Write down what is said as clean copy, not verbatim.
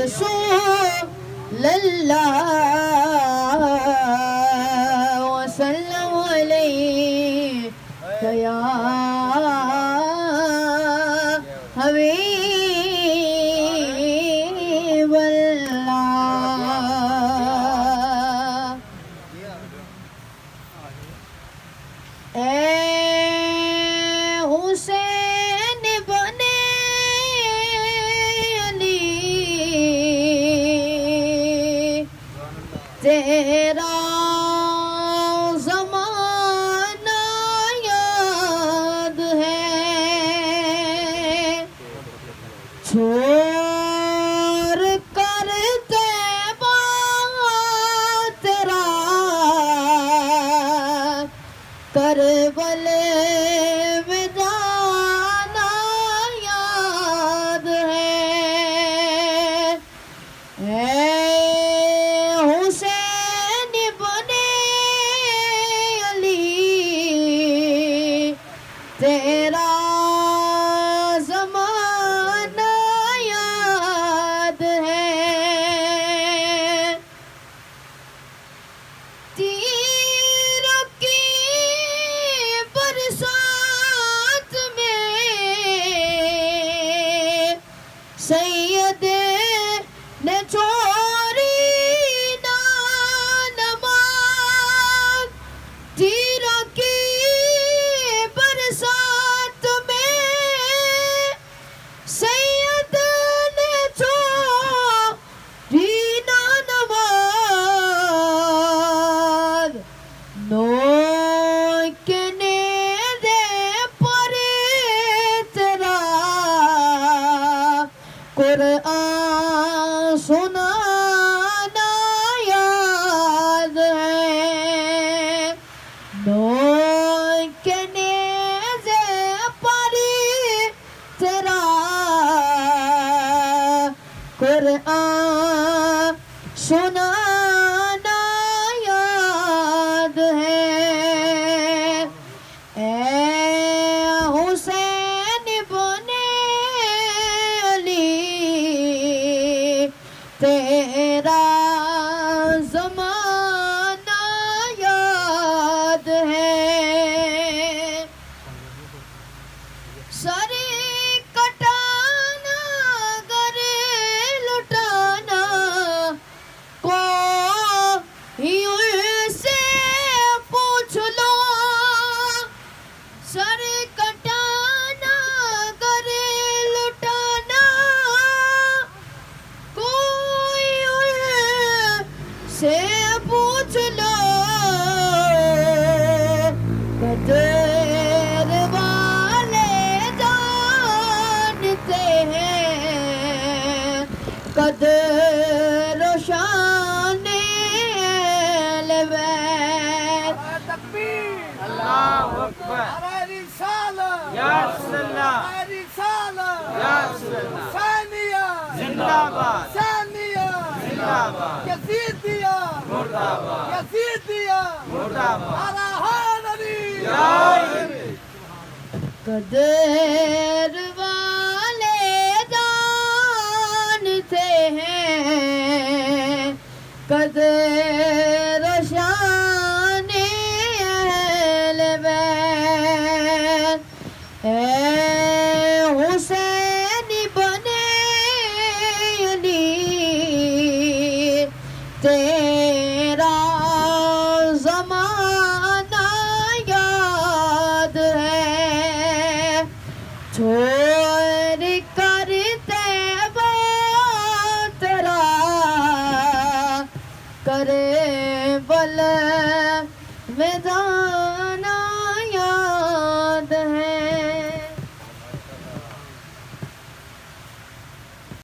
رسول اللہ وسلم علیہ یا حبیب اللہ اے حسین بنے علی تیرا زمانہ یاد ہے چھوڑ کر طیبہ تیرا کربل میں جانا یاد ہے اے حسین بنے علی تیرا زمانہ یاد ہے تیروں کی برسات میں سید نے چھوڑی نا نماز تیروں کی برسات میں سید نے چھوڑی نا نماز نوکنے دے پر تیرا قرآن سنانا یاد ہے نوکنے دے پر تیرا قرآن سنانا یاد ہے اے حسین بنے علی تیرا زمانہ یاد ہے سر کٹانا گر لٹانا کوئی ان سے پوچھ لو سر کٹانا گر لٹانا کوئی ان سے پوچھ لو قدر والے جانتے ہیں قدر و شان اہل بیت اللہ اکبر یا رسول اللہ یا رسول اللہ زندہ باد زندہ باد مردہ باد مردہ باد یا علی قدر والے جانتے ہیں قدر و شان اہل بیت اے حسین بنے علی تیرا زمانہ یاد ہے چھوڑ کر طیبہ تیرا کربل میں